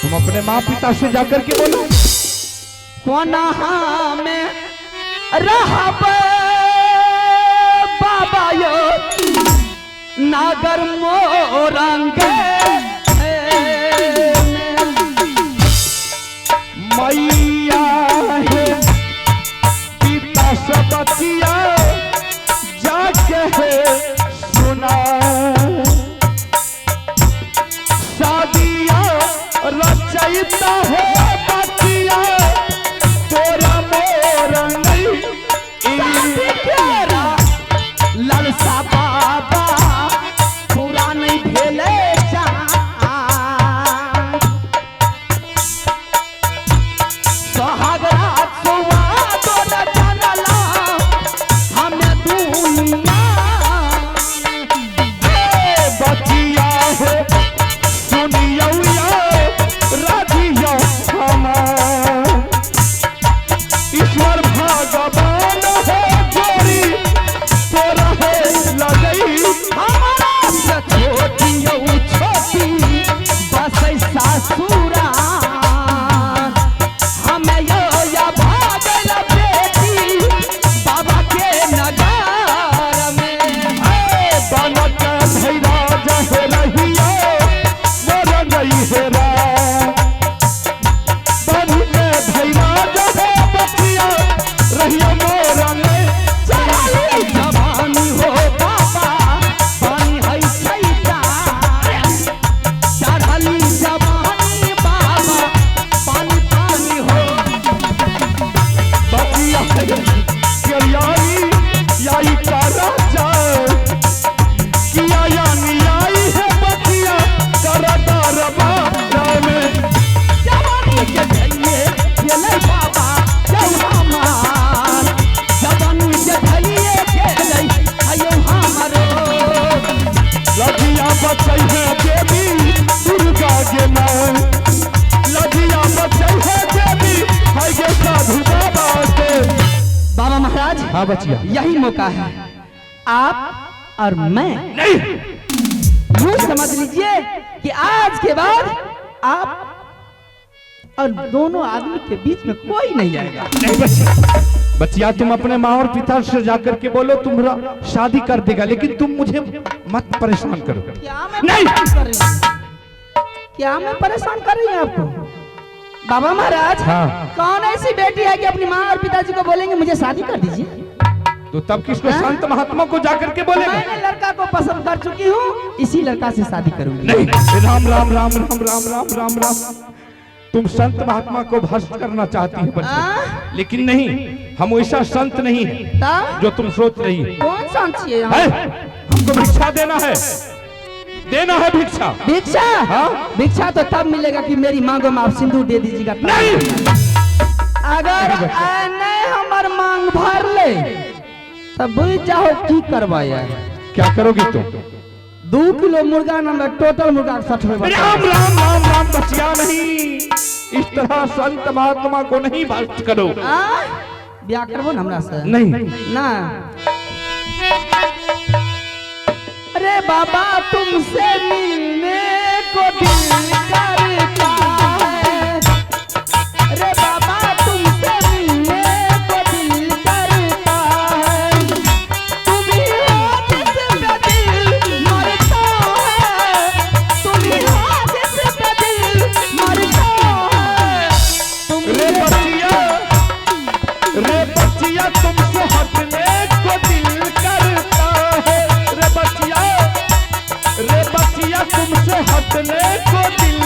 तुम अपने माँ पिता से जाकर के बोलो कोनहा में रहब बाबा यो नागर मोरंग मैया है पिता से बतिया जाके है सुना शादिया रचयिता है बतिया तोरा मोर नहीं ललसा बाबा पूरा नहीं भेले बाबा महाराज। हाँ बचिया, यही मौका है आप और मैं नहीं यूं समझ लीजिए कि आज के बाद आप और दोनों आदमी के बीच में कोई नहीं आएगा। नहीं बचिया, बचिया तुम अपने माँ और पिता से जाकर के बोलो तुम्हारा शादी कर देगा, लेकिन तुम मुझे मत परेशान करो। क्या मैं नहीं परेशान कर रही हूं? क्या मैं परेशान कर रही हूँ आपको? बाबा महाराज, हाँ। कौन ऐसी बेटी है कि अपनी माँ और पिताजी को बोलेंगे मुझे शादी कर दीजिए? तो तब किसको? संत महात्मा को जाकर के बोलेगा। मैंने लड़का को पसंद कर चुकी हूँ, इसी लड़का से शादी करूंगी। नहीं, राम राम राम राम राम राम राम राम, तुम संत महात्मा को भ्रष्ट करना चाहती हो बच्चे, लेकिन नहीं, हम वैसा संत नहीं है जो तुम सोच रही है। कौन संत है? हमको भिक्षा देना है, देना है भिक्षा। भिक्षा? हाँ? भिक्षा तो तब मिलेगा कि मेरी मांगों में आप सिंदूर दे दीजिएगा। नहीं, अगर नहीं हमार मांग भर ले तब बुझ जाओ की करवाया। क्या करोगी तुम? 2 किलो मुर्गा नंबर टोटल मुर्गा 60 रुपए। राम राम राम राम बचिया, नहीं, इस तरह संत महात्मा को नहीं भ्रष्ट करो। ब्याह करबो न हमरा से? नहीं ना। अरे बाबा तुमसे मिलने को दिल करता है, अरे बाबा तुमसे मिलने को दिल करता है, तुम्ही हो जिस पे दिल मरता है, तुम्ही हो जिस पे दिल मरता है। रे बचिया तुमसे हटने को दिल करता है, रे बचिया तुमसे हटने को दिल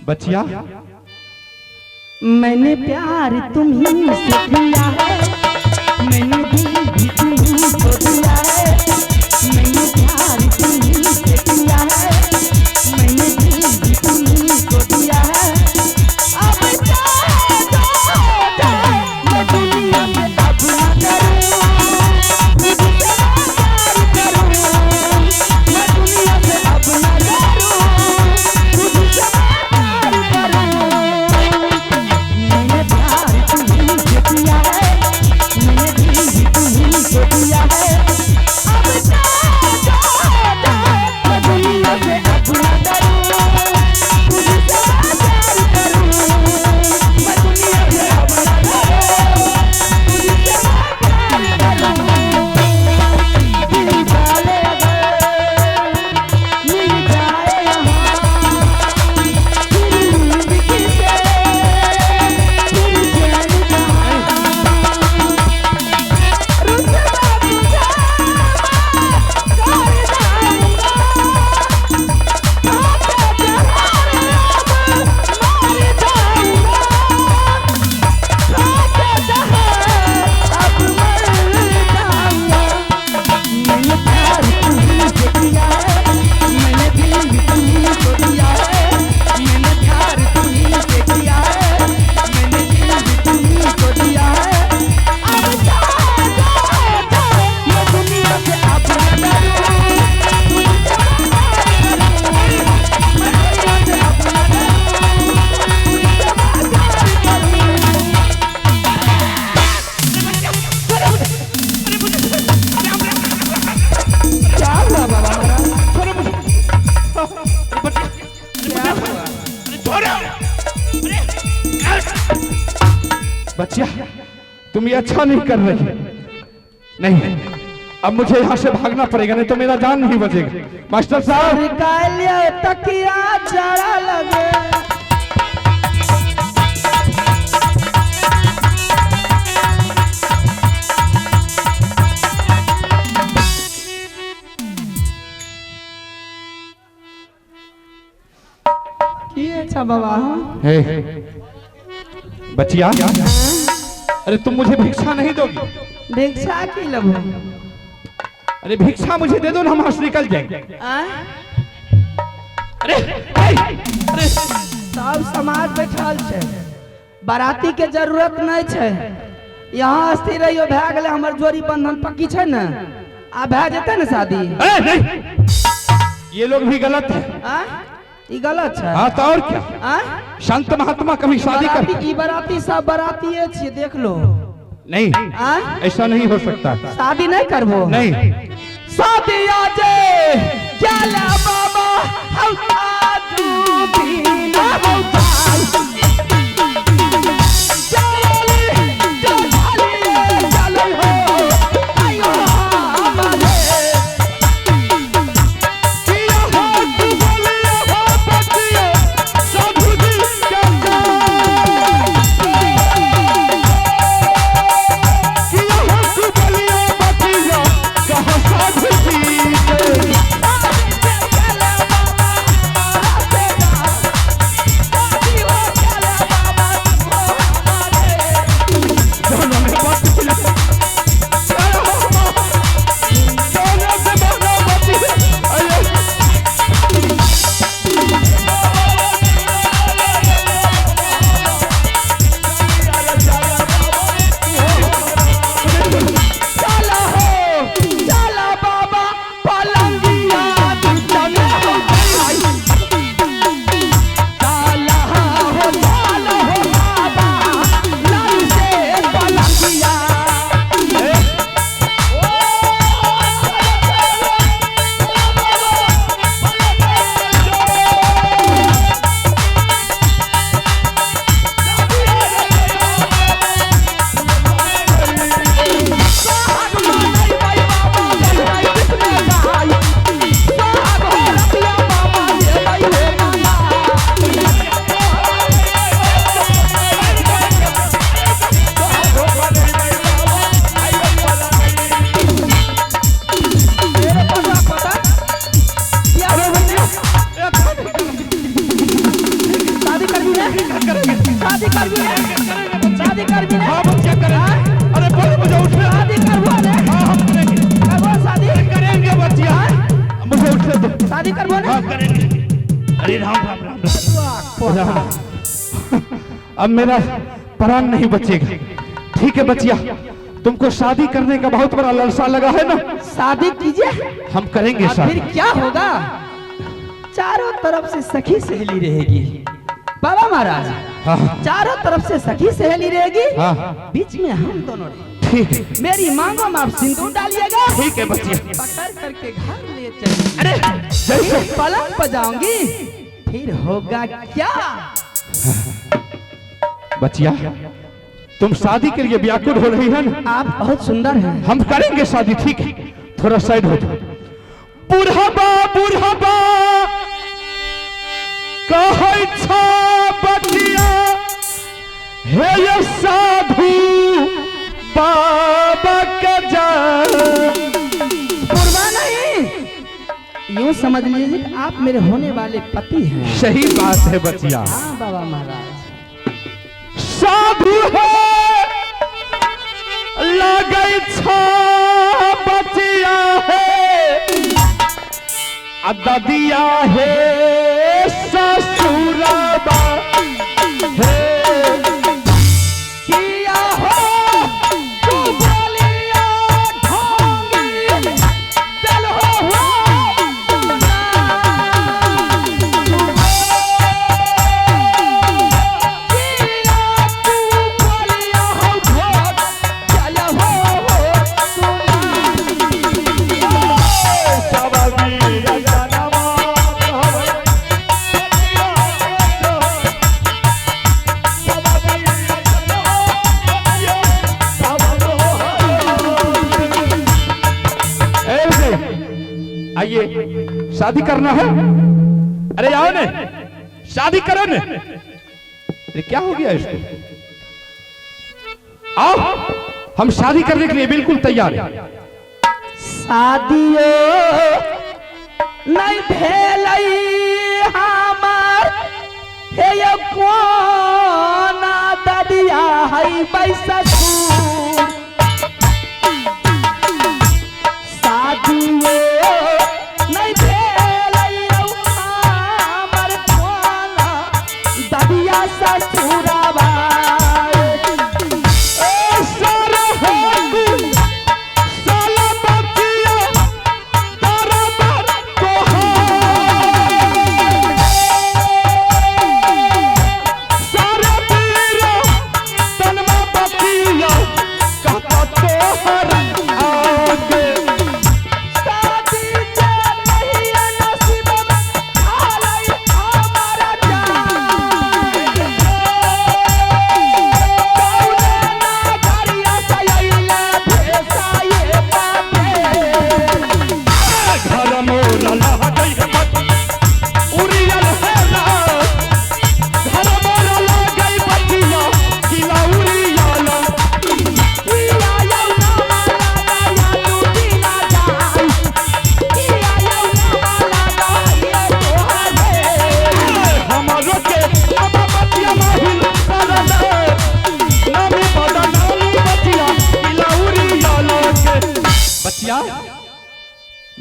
बचिया मैंने प्यार तुम्ही से किया है, मैंने दिल भी तुम्ही को दिया है। मैंने प्यार तुम्ही से किया है, मैंने दिल भी तुम्ही को दिया है। अब चाहे तो मैं दुनिया में अब ना करूं, तुझसे प्यार करूं। मैं दुनिया से अब ना करूं, तुझसे प्यार करूं। मैंने प्यार तुम्ही से किया है, मैंने दिल भी तुम्ही को दिया है। अब मैं दुनिया से अब ना डरूं, तुझसे प्यार करूं। मैं दुनिया से अब ना डरूं, तुझसे प्यार करूं। दिल डाले अगर मिल जाए यहाँ, फिर नींद किसे, फिर चैन जहाँ। रुतबा तुझे बच्चिया तुम ये अच्छा नहीं कर रही। नहीं, अब मुझे यहाँ से भागना पड़ेगा, नहीं तो मेरा जान नहीं बचेगा। मास्टर साहब निकालिए तकिया जरा लगे। की अच्छा बाबा हे बचिया, अरे तुम मुझे भिक्षा नहीं दोगी? भिक्षा की लबो? अरे भिक्षा मुझे दे दो ना, हम यहाँ से निकल जाएंगे। अरे अरे सब समाज बैठल छे, बाराती के जरूरत नहीं छे। यहाँ स्थिर रहियो, भए गेले हमर जोड़ी बंधन पक्की छे न, आ भए जेते न शादी। नहीं, ये लोग भी गलत है। ई गलत है। हाँ तो और क्या, संत महात्मा कभी शादी कर। ई बाराती सब बाराती छे, देख लो। नहीं, ऐसा नहीं हो सकता। शादी नहीं करबो? नहीं, शादी आज क्या ला बाबा, हम आदू भी ना होता। शादी करबो ना? हाँ करेंगे। अरे राम राम राम राम। अब मेरा प्राण नहीं बचेगा। ठीक है बचिया, तुमको शादी करने का बहुत बड़ा लालसा लगा है ना? शादी कीजिए, हम करेंगे फिर शादी। क्या होगा? चारों तरफ से सखी सहेली रहेगी बाबा महाराज। हाँ चारों तरफ से सखी सहेली रहेगी, हाँ बीच में हम दोनों रहेंगे। ठीक है। मेरी मांगों में आप सिंदूर डालिएगा, ठीक है बचिया। पकड़ करके घर ले चलिए। अरे जैसे पलंग बजाऊंगी, फिर होगा क्या? बचिया, तुम शादी के लिए व्याकुल हो रही है ना? आप बहुत सुंदर हैं। हम करेंगे शादी। ठीक है, थोड़ा साइड हो जाओ। बुढ़ाबा बुढ़ाबा कहै छा बचिया, हे ये साधु बाबा के जान। बुढ़वा नहीं, यूं समझ लीजिए कि आप मेरे होने वाले पति हैं। सही बात है बचिया। हाँ बाबा महाराज। साधु है लगै छा बचिया है, ददिया है ससुरबा है। किया हो तू बोलिया ढोंगी, चल हो सुना। किया तू बोलिया हो ढोंग, चल हो आइए, शादी करना है। अरे आओ ने, शादी करो ने। अरे क्या हो गया इसको? आओ, हम शादी करने के लिए बिल्कुल तैयार हैं। शादियो नहीं भेलई हमार, हे ये कोना ददिया है बैसा ससुर। शादियो नहीं भेलई हमार, कोना ददिया ससुरबा।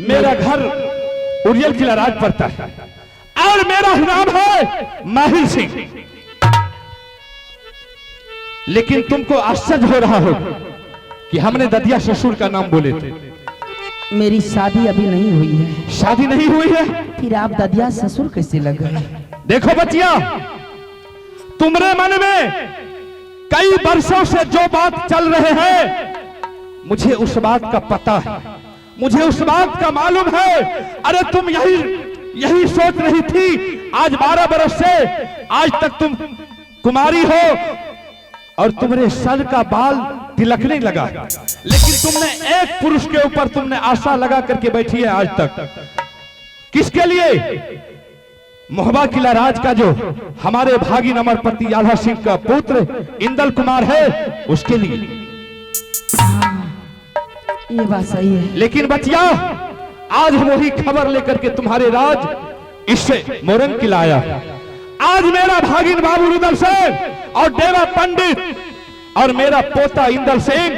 मेरा घर उरियल किला राज पड़ता है और मेरा नाम है माहिर सिंह। लेकिन तुमको आश्चर्य हो रहा हो कि हमने ददिया ससुर का नाम बोले थे। मेरी शादी अभी नहीं हुई है। शादी नहीं हुई है, फिर आप ददिया ससुर कैसे लग गए? देखो बच्चिया, तुम्हारे मन में कई वर्षों से जो बात चल रहे हैं, मुझे उस बात का पता है, मुझे उस बात का मालूम है। अरे तुम यही सोच रही थी, आज 12 बरस से आज तक तुम कुमारी हो और तुम्हारे सर का बाल तिलकने लगा, लेकिन तुमने एक पुरुष के ऊपर तुमने आशा लगा करके बैठी है आज तक। किसके लिए? मोहबा किला राज का जो हमारे भागिन अमरपति आल्हा सिंह का पुत्र इंदल कुमार है, उसके लिए। ये बात सही है। लेकिन बचिया, आज हम वही खबर लेकर के तुम्हारे राज इससे मोरंग किला आया। आज मेरा भागिन बाबू रुदल सिंह और देवा पंडित और मेरा पोता इंदल सिंह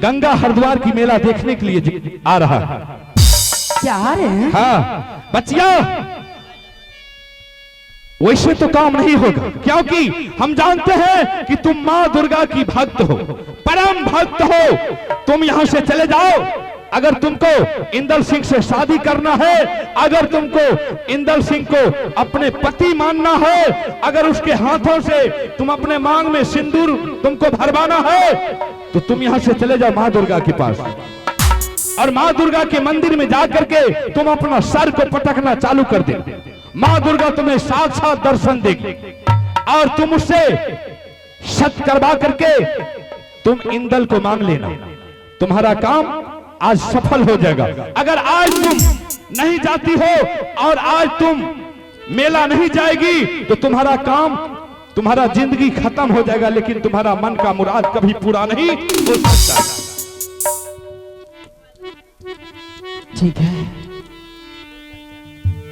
गंगा हरिद्वार की मेला देखने के लिए आ रहा है। क्या रहे हैं? हाँ बचिया, वैसे तो काम नहीं होगा, क्योंकि हम जानते हैं कि तुम मां दुर्गा की भक्त हो, परम भक्त हो। तुम यहां से चले जाओ। अगर तुमको इंदल सिंह से शादी करना है, अगर तुमको इंदल सिंह को अपने पति मानना है, अगर उसके हाथों से तुम अपने मांग में सिंदूर तुमको भरवाना है, तो तुम यहां से चले जाओ मां दुर्गा के पास, और मां दुर्गा के मंदिर में जाकर के तुम अपना सर को पटकना चालू कर दे। मां दुर्गा तुम्हें साक्षात दर्शन देगी और तुम उससे शत करवा करके तुम इंदल को मांग लेना। तुम्हारा काम आज सफल हो जाएगा। अगर आज तुम नहीं जाती हो और आज तुम मेला नहीं जाएगी, तो तुम्हारा काम, तुम्हारा जिंदगी खत्म हो जाएगा, लेकिन तुम्हारा मन का मुराद कभी पूरा नहीं हो सकता। ठीक है,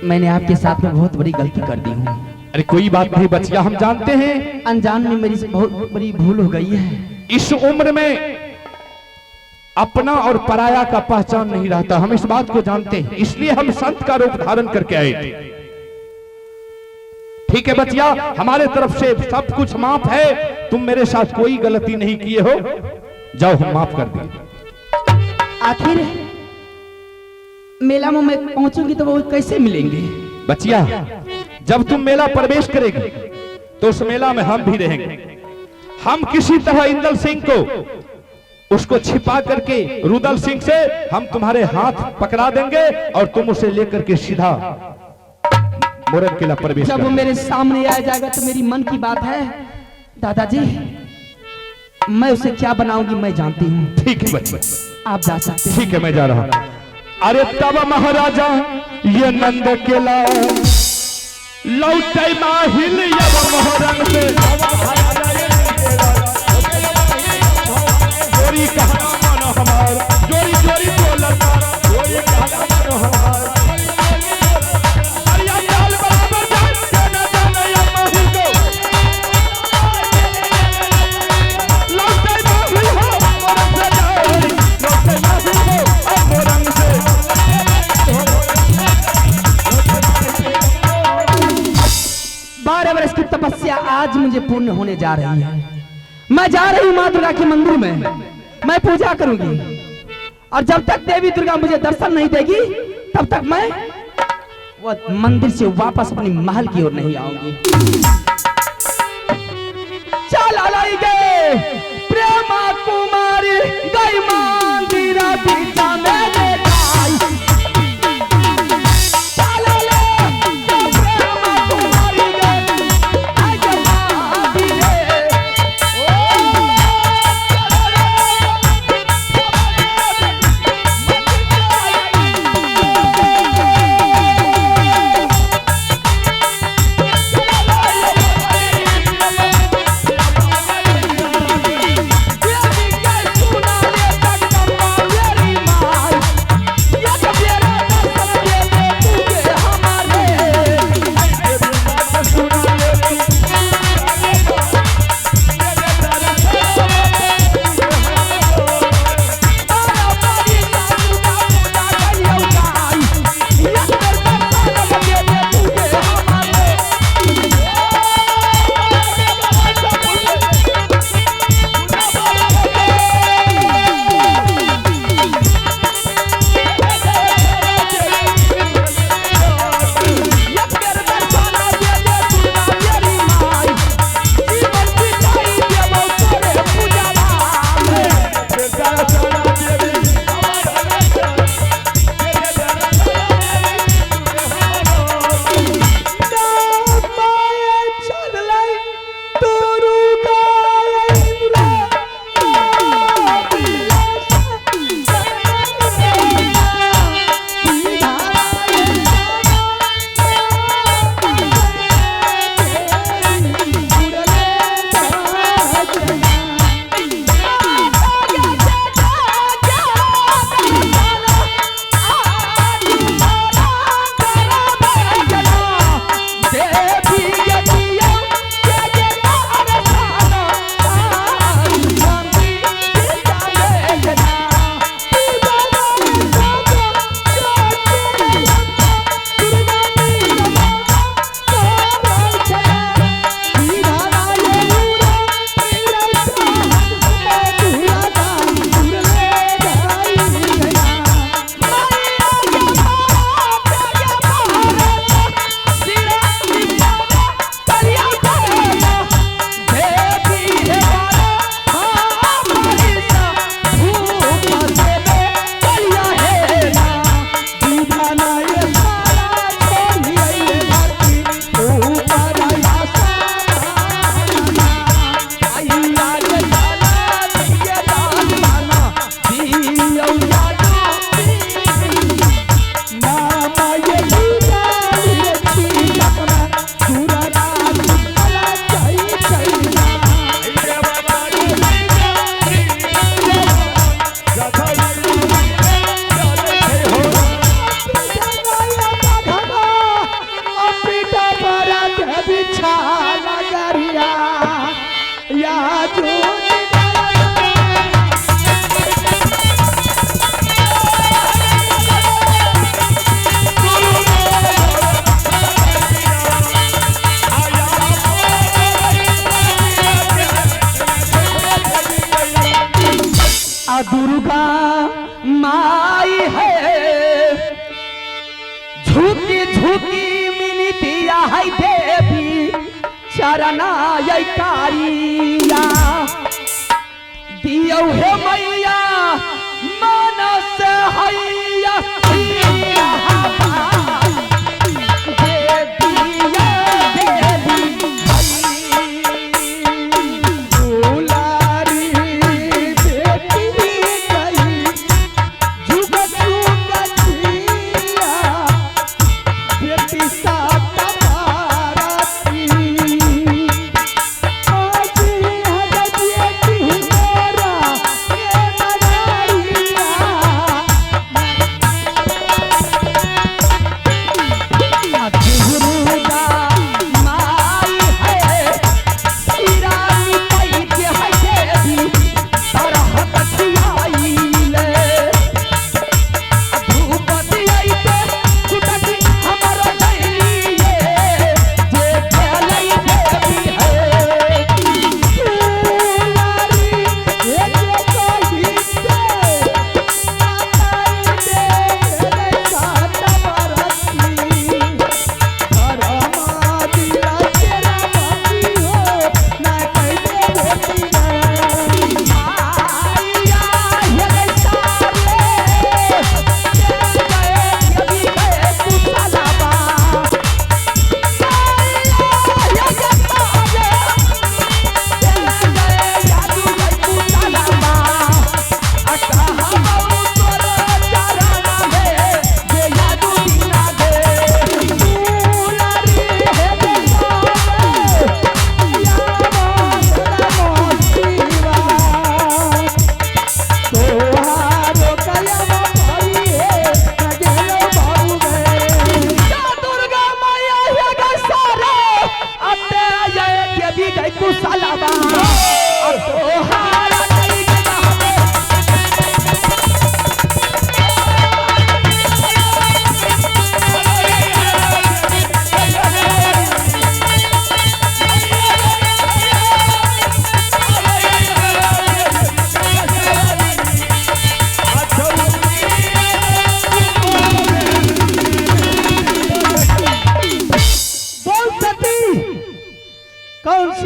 मैंने आपके साथ में बहुत बड़ी गलती कर दी हूँ। अरे कोई बात नहीं बचिया, हम जानते हैं अनजान में मेरी से बहुत बड़ी भूल हो गई है। इस उम्र में अपना और पराया का पहचान नहीं रहता, हम इस बात को जानते हैं, इसलिए हम संत का रूप धारण करके आए थे। ठीक है बचिया, हमारे तरफ से सब कुछ माफ है, तुम मेरे साथ कोई गलती नहीं किए हो, जाओ हम माफ कर दें। आखिर मेला में मैं पहुंचूंगी तो वो कैसे मिलेंगे? बचिया, जब तुम मेला प्रवेश करेगी तो उस मेला में हम भी रहेंगे। हम किसी तरह इंदल सिंह को उसको छिपा करके रुदल सिंह से हम तुम्हारे हाथ पकड़ा देंगे और तुम उसे लेकर के सीधा मोरन किला प्रवेश जब वो मेरे सामने आ जाएगा तो मेरी मन की बात है दादाजी, मैं उसे क्या बनाऊंगी मैं जानती हूँ। ठीक है बच्चे, आप जा सकते हैं। ठीक है, मैं जा रहा हूँ। अरे तब महाराजा ये नंद केला लौटे माहिल यव मोहरंग से, जोरी कहना मन हमार, जोरी जोरी बोलता, जोरी कहना मन हमार। अरिया चाल बराबर जान जाना जाना या माही को, लौटे माहिल हो मोरंग से जाए, लौटे माहिल हो मोरंग से। 12 वर्ष की तपस्या आज मुझे पूर्ण होने जा रही है। मैं जा रही हूँ माँ दुर्गा के मंदिर में, मैं पूजा करूंगी, और जब तक देवी दुर्गा मुझे दर्शन नहीं देगी तब तक मैं वो मंदिर से वापस अपनी महल की ओर नहीं आऊंगी। चल लाई गए प्रेमा कुमारी गई मंदिर पीछा में चरना यही कारिया दियो हे मैया मनस हैया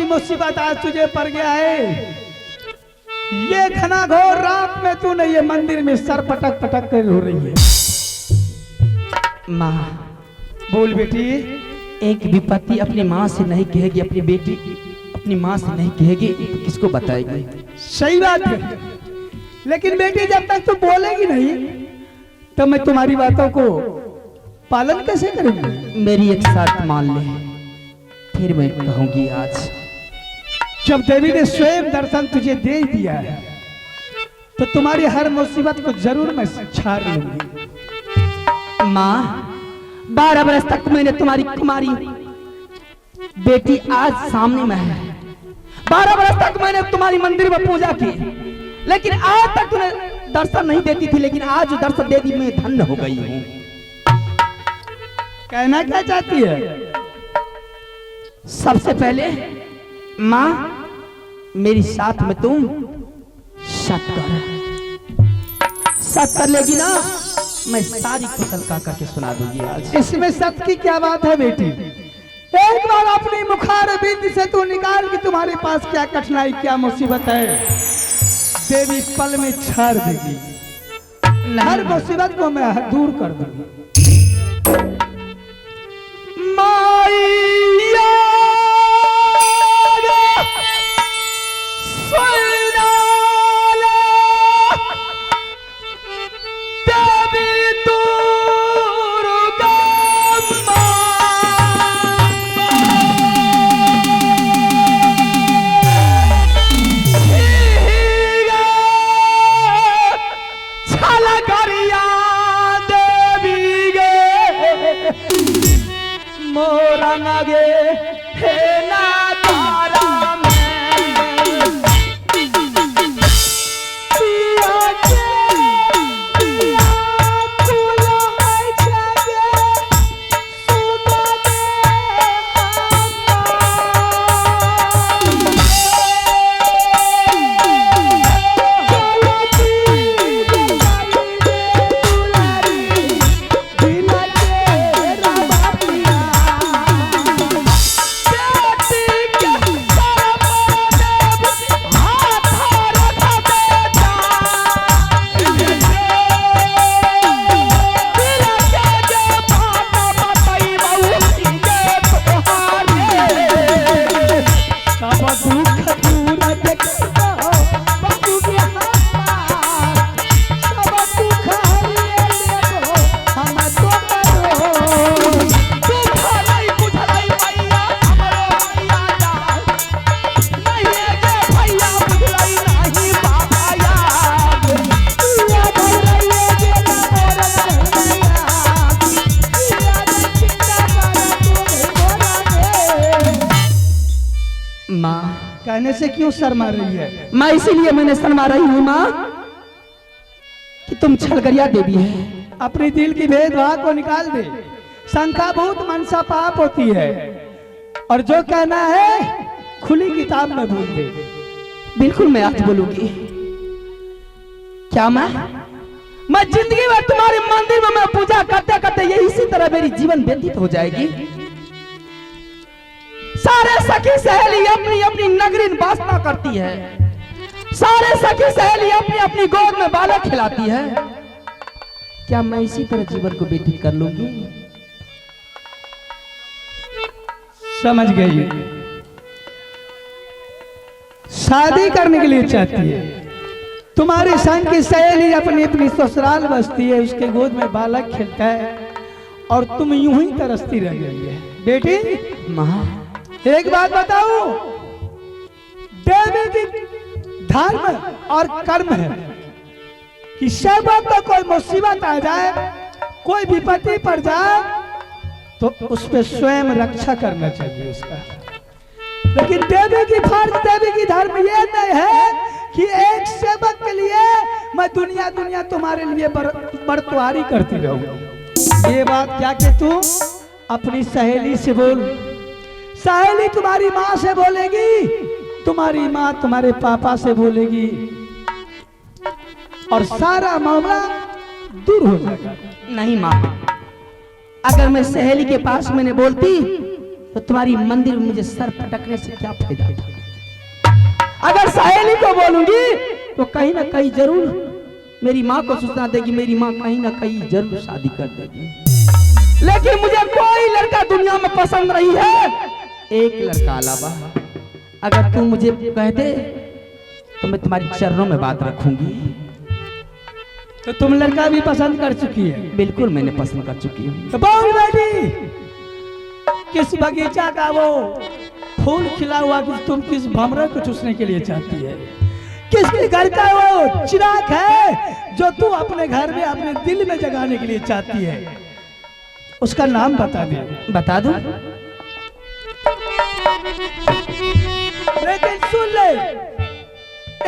मुसीबत आज तुझे पड़ गया है। ये घना घोर रात में तूने ये मंदिर में सर पटक पटक कर रो रही है। माँ बोल बेटी। एक विपत्ति अपनी माँ से नहीं कहेगी, अपनी बेटी अपनी माँ से नहीं कहेगी तो किसको बताएगी? सही बात है, लेकिन बेटी जब तक तू बोलेगी नहीं तो मैं तुम्हारी बातों को पालन कैसे करूंगी? मेरी एक शर्त मान ले, फिर मैं कहूंगी। आज जब देवी ने स्वयं दर्शन तुझे दे दिया है तो तुम्हारी हर मुसीबत को जरूर मैं छाड़ लूंगी। माँ 12 बरस तक मैंने तुम्हारी कुमारी बेटी आज सामने में है। 12 बरस तक मैंने तुम्हारी मंदिर में पूजा की, लेकिन आज तक तुम्हें दर्शन नहीं देती थी, लेकिन आज दर्शन दे दी, मैं धन्य हो गई हूँ। कहना क्या चाहती है? सबसे पहले माँ मेरी साथ में तुम सत कर लेगी ना, मैं सारी कुशल काका के सुना दूंगी आज। इसमें सत की क्या बात है बेटी? एक बार अपनी मुखार बिंद से तू निकाल कि तुम्हारे पास क्या कठिनाई क्या मुसीबत है, देवी पल में छाड़ देगी। हर मुसीबत को मैं दूर कर दूंगी। माया कहने से क्यों शर्मा रही है? मैं इसीलिए मैंने शर्मा रही हूँ माँ कि तुम छलगरिया देवी है। अपने दिल की भेदभाव को निकाल दे। शंका बहुत मनसा पाप होती है, और जो कहना है खुली किताब में बोल दे। बिल्कुल मैं आज बोलूंगी। क्या मैं जिंदगी में तुम्हारे मंदिर में मैं पूजा करते करते ये इसी तरह मेरी जीवन व्यतीत हो जाएगी। सारे सखी सहेली अपनी अपनी नगरीन वासना करती है, सारे सखी सहेली अपनी अपनी गोद में बालक खिलाती है। क्या मैं इसी तरह जीवन को व्यतीत कर लूंगी? समझ गई। शादी करने के लिए चाहती है। तुम्हारे संग की सहेली अपनी अपनी ससुराल बसती है, उसके गोद में बालक खेलता है, और तुम यूं ही तरसती रह गई है। बेटी माँ एक बात बताओ, देवी की धर्म और कर्म है कि सब वक्त कोई मुसीबत आ जाए, कोई विपत्ति पड़ जाए, तो उस पर स्वयं रक्षा करना चाहिए उसका। लेकिन देवी की फर्ज, देवी की धर्म ये नहीं है कि एक सेवक के लिए मैं दुनिया दुनिया तुम्हारे लिए बरतवारी करती रहूं। ये बात क्या कि तू अपनी सहेली से बोल। सहेली तुम्हारी माँ से बोलेगी, तुम्हारी माँ तुम्हारे पापा से बोलेगी, और सारा मामला दूर हो जाएगा। नहीं माँ, अगर मैं सहेली के पास मैंने बोलती तो तुम्हारी मंदिर में मुझे सर पटकने से क्या फायदा था। अगर सहेली को बोलूंगी तो कहीं ना कहीं जरूर मेरी माँ को सूचना देगी, मेरी माँ कहीं ना कहीं जरूर शादी कर देगी। लेकिन मुझे कोई लड़का दुनिया में पसंद नहीं है, एक लड़का अलावा। अगर तू मुझे कह दे तो मैं तुम्हारी चरणों में बात रखूंगी। तो तुम लड़का भी पसंद कर चुकी है? बिल्कुल मैंने पसंद कर चुकी हूँ। तो बोल बेटी, किस बगीचा का वो फूल खिला हुआ कि तुम किस भमरे को चूसने के लिए चाहती है? किसके घर का वो चिराग है जो तू अपने घर में अपने दिल में जगाने के लिए चाहती है? उसका नाम बता दे। बता दो। लेकिन सुन ले,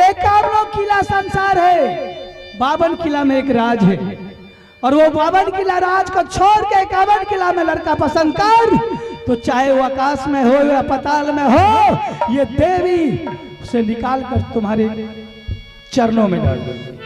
51 किला संसार है, 52 किला में एक राज है, और वो 52 किला राज को छोड़ के 51 किला में लड़का पसंद कर, तो चाहे वो आकाश में हो या पताल में हो, ये देवी उसे निकाल कर तुम्हारे चरणों में डाल देगी।